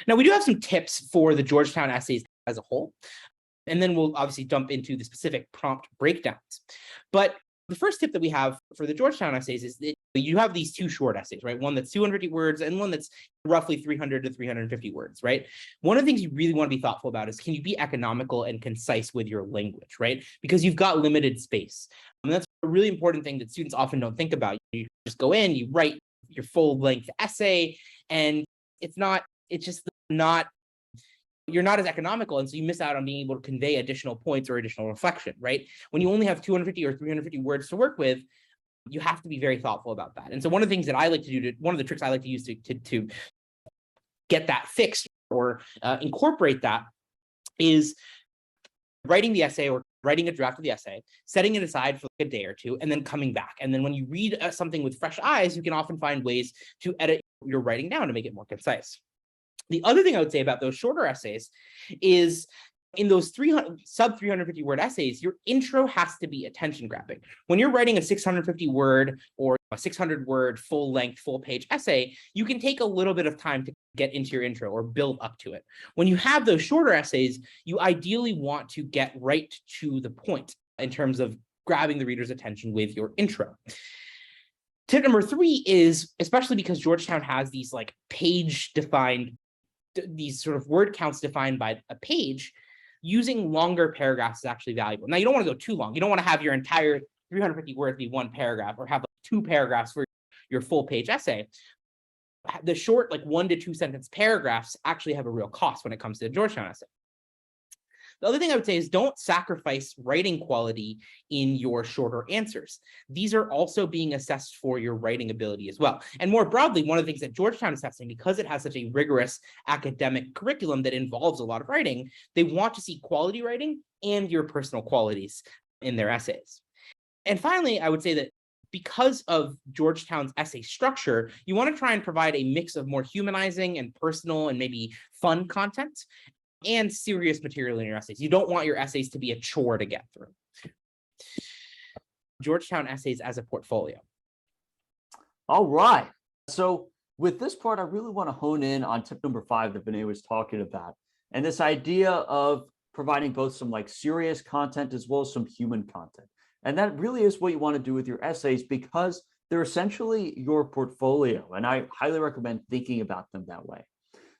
Now, we do have some tips for the Georgetown essays as a whole, and then we'll obviously jump into the specific prompt breakdowns. But the first tip that we have for the Georgetown essays is that you have these two short essays, right? One that's 250 words and one that's roughly 300 to 350 words, right? One of the things you really want to be thoughtful about is, can you be economical and concise with your language, right? Because you've got limited space. And that's a really important thing that students often don't think about. You just go in, you write your full length essay, and it's just not, you're not as economical, and so you miss out on being able to convey additional points or additional reflection, right? When you only have 250 or 350 words to work with, you have to be very thoughtful about that. And so one of the things that I like to do, one of the tricks I like to use to get that fixed or incorporate that is writing the essay or writing a draft of the essay, setting it aside for like a day or two, and then coming back. And then when you read something with fresh eyes, you can often find ways to edit your writing down to make it more concise. The other thing I would say about those shorter essays is, in those sub 350 word essays, your intro has to be attention grabbing. When you're writing a 650 word or a 600 word full length, full page essay, you can take a little bit of time to get into your intro or build up to it. When you have those shorter essays, you ideally want to get right to the point in terms of grabbing the reader's attention with your intro. Tip number 3 is, especially because Georgetown has these like page defined, these sort of word counts defined by a page, using longer paragraphs is actually valuable. Now, you don't want to go too long. You don't want to have your entire 350 words be one paragraph, or have like 2 paragraphs for your full page essay. The short, like 1 to 2 sentence paragraphs actually have a real cost when it comes to the Georgetown essay. The other thing I would say is, don't sacrifice writing quality in your shorter answers. These are also being assessed for your writing ability as well. And more broadly, one of the things that Georgetown is testing, because it has such a rigorous academic curriculum that involves a lot of writing, they want to see quality writing and your personal qualities in their essays. And finally, I would say that because of Georgetown's essay structure, you want to try and provide a mix of more humanizing and personal and maybe fun content and serious material in your essays. You don't want your essays to be a chore to get through. Georgetown essays as a portfolio. All right. So with this part, I really want to hone in on tip number 5 that Vinay was talking about. And this idea of providing both some like serious content as well as some human content. And that really is what you want to do with your essays, because they're essentially your portfolio. And I highly recommend thinking about them that way.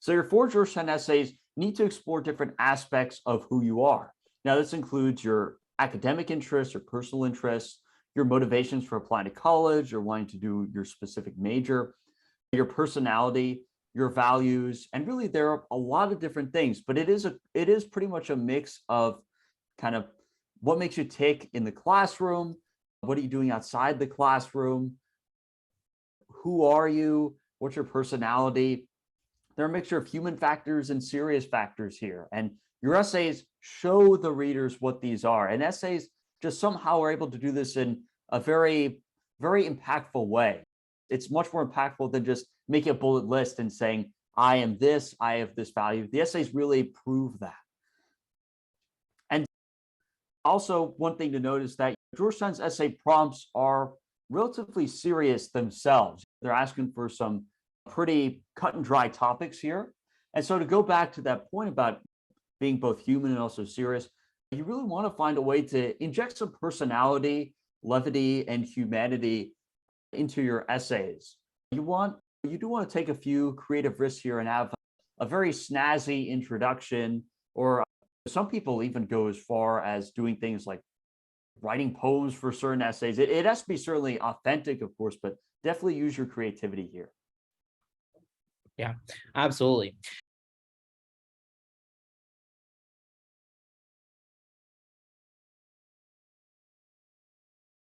So your 4 Georgetown essays need to explore different aspects of who you are. Now, this includes your academic interests or personal interests, your motivations for applying to college or wanting to do your specific major, your personality, your values, and really there are a lot of different things, but it is pretty much a mix of kind of what makes you tick in the classroom, what are you doing outside the classroom, who are you, what's your personality. They're a mixture of human factors and serious factors here. And your essays show the readers what these are. And essays just somehow are able to do this in a very, very impactful way. It's much more impactful than just making a bullet list and saying, I am this, I have this value. The essays really prove that. And also, one thing to note is that Georgetown's essay prompts are relatively serious themselves. They're asking for some pretty cut and dry topics here. And so to go back to that point about being both human and also serious, you really want to find a way to inject some personality, levity, and humanity into your essays. You do want to take a few creative risks here and have a very snazzy introduction, or some people even go as far as doing things like writing poems for certain essays. It has to be certainly authentic, of course, but definitely use your creativity here. Yeah, absolutely.